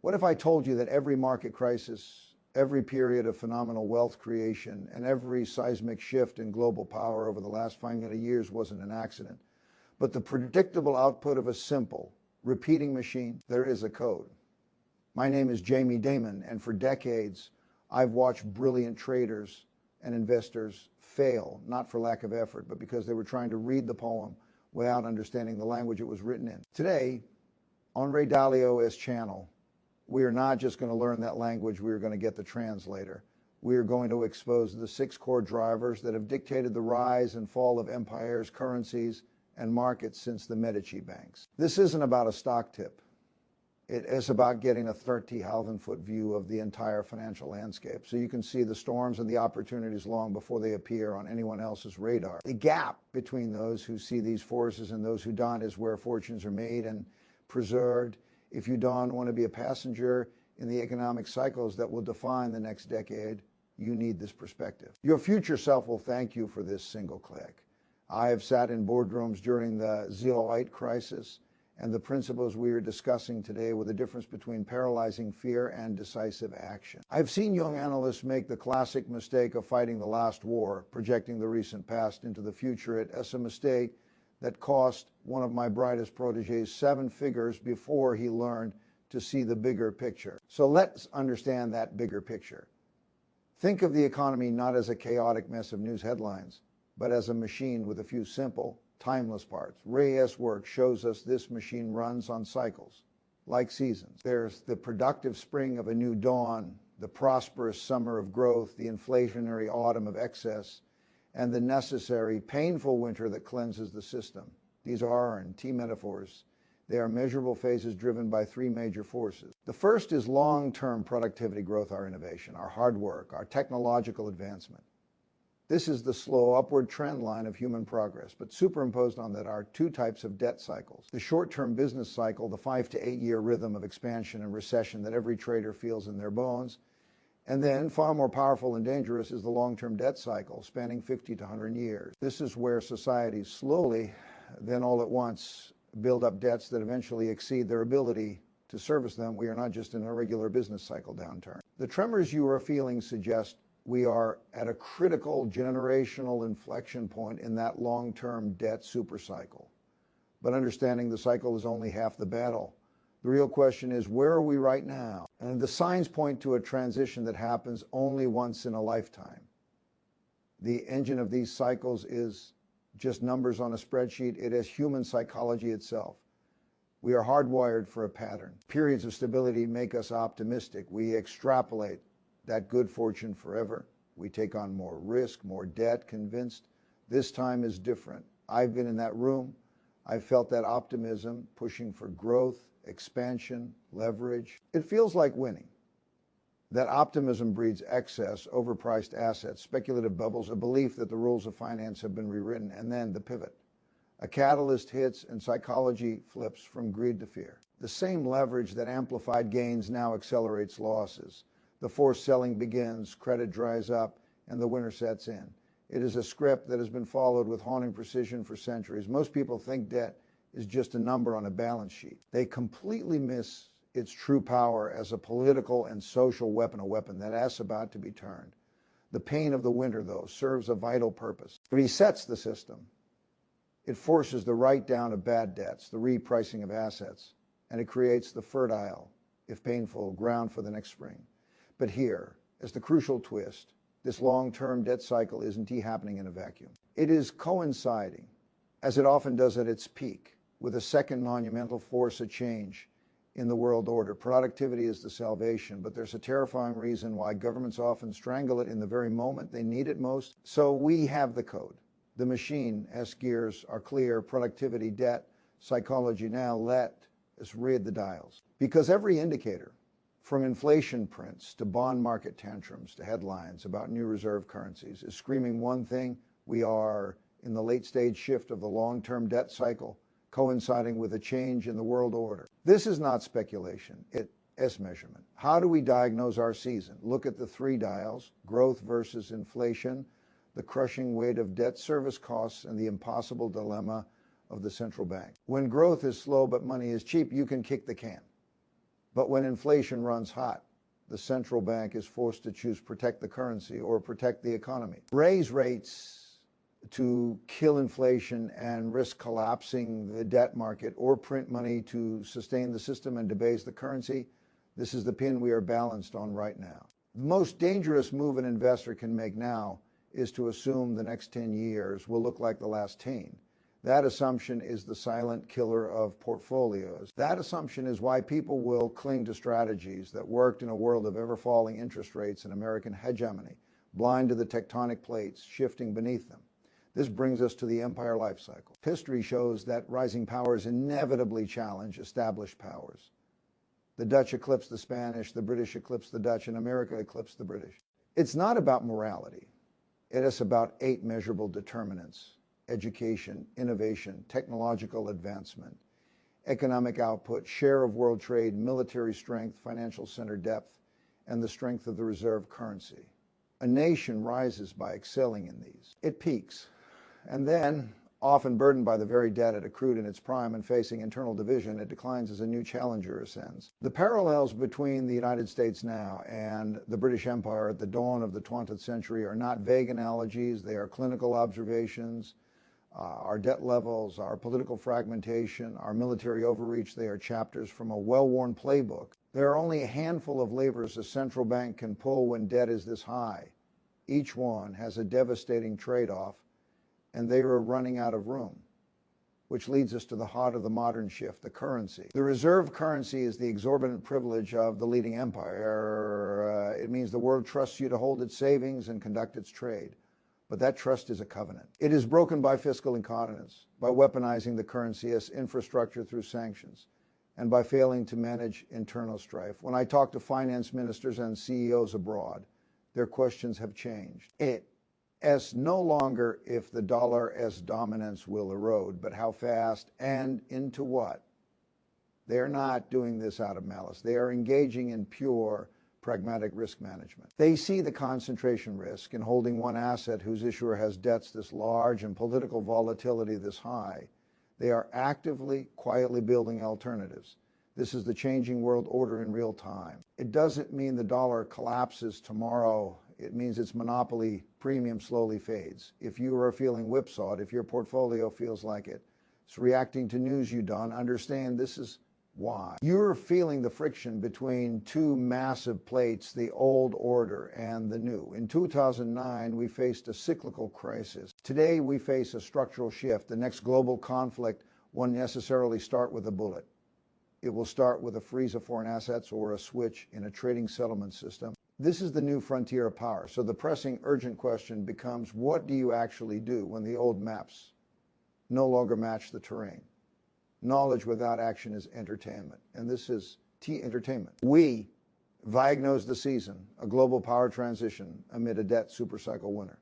What if I told you that every market crisis, every period of phenomenal wealth creation, and every seismic shift in global power over the last 500 years wasn't an accident, but the predictable output of a simple, repeating machine? There is a code. My name is Jamie Dimon, and for decades, I've watched brilliant traders and investors fail, not for lack of effort, but because they were trying to read the poem without understanding the language it was written in. Today, on Ray Dalio's channel, we are not just going to learn that language, we are going to get the translator. We are going to expose the 6 core drivers that have dictated the rise and fall of empires, currencies, and markets since the Medici banks. This isn't about a stock tip. It is about getting a 30,000-foot view of the entire financial landscape, so you can see the storms and the opportunities long before they appear on anyone else's radar. The gap between those who see these forces and those who don't is where fortunes are made and preserved. If you don't want to be a passenger in the economic cycles that will define the next decade, you need this perspective. Your future self will thank you for this single click. I have sat in boardrooms during the Zeolite crisis, and the principles we are discussing today were the difference between paralyzing fear and decisive action. I've seen young analysts make the classic mistake of fighting the last war, projecting the recent past into the future. It's a mistake that cost one of my brightest proteges 7 figures before he learned to see the bigger picture. So let's understand that bigger picture. Think of the economy not as a chaotic mess of news headlines, but as a machine with a few simple, timeless parts. Ray's work shows us this machine runs on cycles, like seasons. There's the productive spring of a new dawn, the prosperous summer of growth, the inflationary autumn of excess, and the necessary, painful winter that cleanses the system. These are R&T metaphors. They are measurable phases driven by 3 major forces. The first is long-term productivity growth, our innovation, our hard work, our technological advancement. This is the slow upward trend line of human progress, but superimposed on that are 2 types of debt cycles. The short-term business cycle, the 5 to 8 year rhythm of expansion and recession that every trader feels in their bones. And then, far more powerful and dangerous, is the long-term debt cycle, spanning 50 to 100 years. This is where societies slowly, then all at once, build up debts that eventually exceed their ability to service them. We are not just in a regular business cycle downturn. The tremors you are feeling suggest we are at a critical generational inflection point in that long-term debt supercycle. But understanding the cycle is only half the battle. The real question is, where are we right now? And the signs point to a transition that happens only once in a lifetime. The engine of these cycles is just numbers on a spreadsheet. It is human psychology itself. We are hardwired for a pattern. Periods of stability make us optimistic. We extrapolate that good fortune forever. We take on more risk, more debt, convinced this time is different. I've been in that room. I felt that optimism, pushing for growth, expansion, leverage. It feels like winning. That optimism breeds excess, overpriced assets, speculative bubbles, a belief that the rules of finance have been rewritten, and then the pivot. A catalyst hits and psychology flips from greed to fear. The same leverage that amplified gains now accelerates losses. The forced selling begins, credit dries up, and the winter sets in. It is a script that has been followed with haunting precision for centuries. Most people think debt is just a number on a balance sheet. They completely miss its true power as a political and social weapon, a weapon that is about to be turned. The pain of the winter, though, serves a vital purpose. It resets the system. It forces the write-down of bad debts, the repricing of assets, and it creates the fertile, if painful, ground for the next spring. But here, as the crucial twist, this long-term debt cycle isn't happening in a vacuum. It is coinciding, as it often does at its peak, with a second monumental force of change in the world order. Productivity is the salvation, but there's a terrifying reason why governments often strangle it in the very moment they need it most. So we have the code. The machine, S gears are clear, productivity, debt, psychology. Now let us read the dials. Because every indicator, from inflation prints to bond market tantrums to headlines about new reserve currencies, is screaming one thing: we are in the late stage shift of the long-term debt cycle, coinciding with a change in the world order. This is not speculation, it is measurement. How do we diagnose our season? Look at the 3 dials: growth versus inflation, the crushing weight of debt service costs, and the impossible dilemma of the central bank. When growth is slow but money is cheap, you can kick the can. But when inflation runs hot, the central bank is forced to choose protect the currency or protect the economy. Raise rates to kill inflation and risk collapsing the debt market, or print money to sustain the system and debase the currency. This is the pin we are balanced on right now. The most dangerous move an investor can make now is to assume the next 10 years will look like the last 10. That assumption is the silent killer of portfolios. That assumption is why people will cling to strategies that worked in a world of ever-falling interest rates and American hegemony, blind to the tectonic plates shifting beneath them. This brings us to the empire life cycle. History shows that rising powers inevitably challenge established powers. The Dutch eclipsed the Spanish, the British eclipsed the Dutch, and America eclipsed the British. It's not about morality. It is about 8 measurable determinants: education, innovation, technological advancement, economic output, share of world trade, military strength, financial center depth, and the strength of the reserve currency. A nation rises by excelling in these. It peaks, and then, often burdened by the very debt it accrued in its prime and facing internal division, it declines as a new challenger ascends. The parallels between the United States now and the British Empire at the dawn of the 20th century are not vague analogies, they are clinical observations. Our debt levels, our political fragmentation, our military overreach, they are chapters from a well-worn playbook. There are only a handful of levers a central bank can pull when debt is this high. Each one has a devastating trade-off, and they are running out of room, which leads us to the heart of the modern shift, the currency. The reserve currency is the exorbitant privilege of the leading empire. It means the world trusts you to hold its savings and conduct its trade. But that trust is a covenant. It is broken by fiscal incontinence, by weaponizing the currency as infrastructure through sanctions, and by failing to manage internal strife. When I talk to finance ministers and CEOs abroad, their questions have changed. It is no longer if the dollar's dominance will erode, but how fast and into what. They're not doing this out of malice. They are engaging in pure pragmatic risk management. They see the concentration risk in holding one asset whose issuer has debts this large and political volatility this high. They are actively, quietly building alternatives. This is the changing world order in real time. It doesn't mean the dollar collapses tomorrow. It means its monopoly premium slowly fades. If you are feeling whipsawed, if your portfolio feels like it's reacting to news you don't understand, this is why. You're feeling the friction between two massive plates, the old order and the new. In 2009, we faced a cyclical crisis. Today, we face a structural shift. The next global conflict won't necessarily start with a bullet. It will start with a freeze of foreign assets or a switch in a trading settlement system. This is the new frontier of power. So the pressing, urgent question becomes, what do you actually do when the old maps no longer match the terrain? Knowledge without action is entertainment, and this is entertainment. We diagnosed the season, a global power transition amid a debt supercycle winter.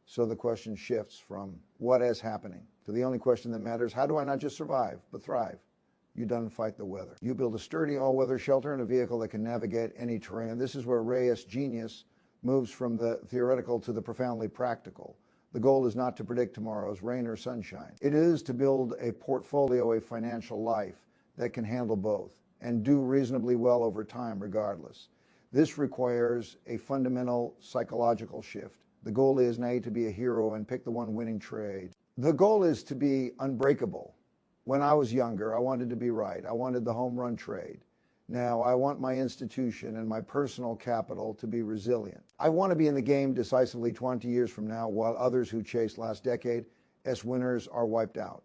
So the question shifts from what is happening to the only question that matters: how do I not just survive, but thrive? You don't fight the weather. You build a sturdy all-weather shelter and a vehicle that can navigate any terrain. This is where Ray's genius moves from the theoretical to the profoundly practical. The goal is not to predict tomorrow's rain or sunshine. It is to build a portfolio, a financial life that can handle both and do reasonably well over time regardless. This requires a fundamental psychological shift. The goal is not to be a hero and pick the one winning trade. The goal is to be unbreakable. When I was younger, I wanted to be right. I wanted the home run trade. Now, I want my institution and my personal capital to be resilient. I want to be in the game decisively 20 years from now, while others who chased last decade as winners are wiped out.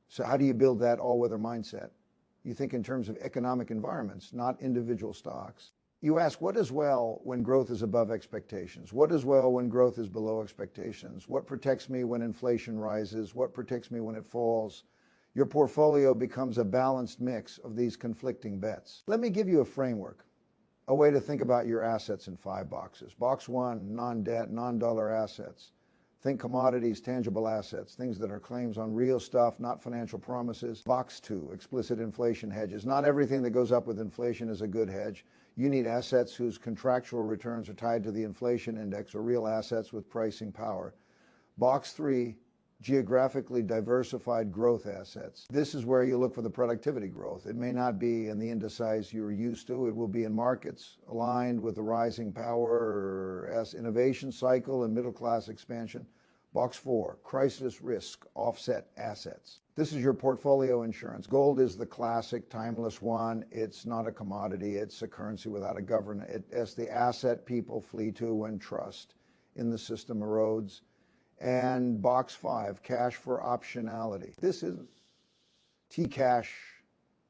So how do you build that all-weather mindset? You think in terms of economic environments, not individual stocks. You ask, what does well when growth is above expectations? What does well when growth is below expectations? What protects me when inflation rises? What protects me when it falls? Your portfolio becomes a balanced mix of these conflicting bets. Let me give you a framework, a way to think about your assets in 5 boxes. Box 1, non-debt, non-dollar assets. Think commodities, tangible assets, things that are claims on real stuff, not financial promises. Box 2, explicit inflation hedges. Not everything that goes up with inflation is a good hedge. You need assets whose contractual returns are tied to the inflation index, or real assets with pricing power. Box 3, geographically diversified growth assets. This is where you look for the productivity growth. It may not be in the indices you're used to. It will be in markets aligned with the rising power as innovation cycle and middle class expansion. Box 4, crisis risk offset assets. This is your portfolio insurance. Gold is the classic timeless one. It's not a commodity. It's a currency without a government. It's the asset people flee to when trust in the system erodes. And box 5, cash for optionality. This is T-cash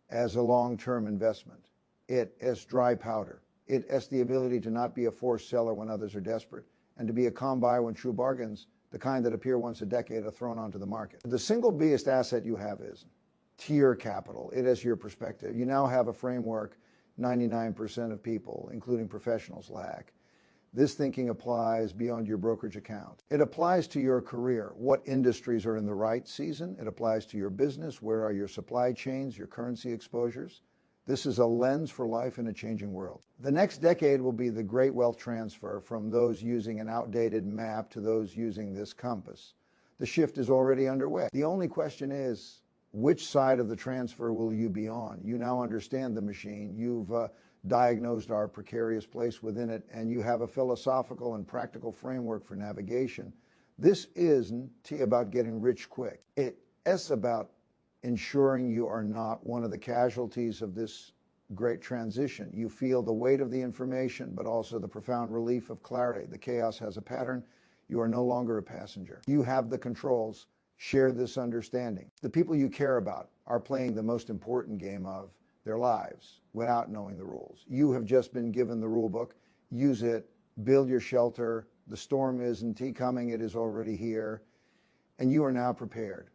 as a long-term investment. It as dry powder. It as the ability to not be a forced seller when others are desperate and to be a calm buyer when true bargains, the kind that appear once a decade, are thrown onto the market. The single biggest asset you have is tier capital. It is your perspective. You now have a framework 99% of people, including professionals, lack. This thinking applies beyond your brokerage account. It applies to your career. What industries are in the right season? It applies to your business. Where are your supply chains, your currency exposures? This is a lens for life in a changing world. The next decade will be the great wealth transfer from those using an outdated map to those using this compass. The shift is already underway. The only question is, which side of the transfer will you be on? You now understand the machine. You've diagnosed our precarious place within it, and you have a philosophical and practical framework for navigation. This isn't about getting rich quick. It's about ensuring you are not one of the casualties of this great transition. You feel the weight of the information, but also the profound relief of clarity. The chaos has a pattern. You are no longer a passenger. You have the controls. Share this understanding. The people you care about are playing the most important game of their lives without knowing the rules. You have just been given the rule book. Use it. Build your shelter. The storm isn't coming. It is already here. And you are now prepared.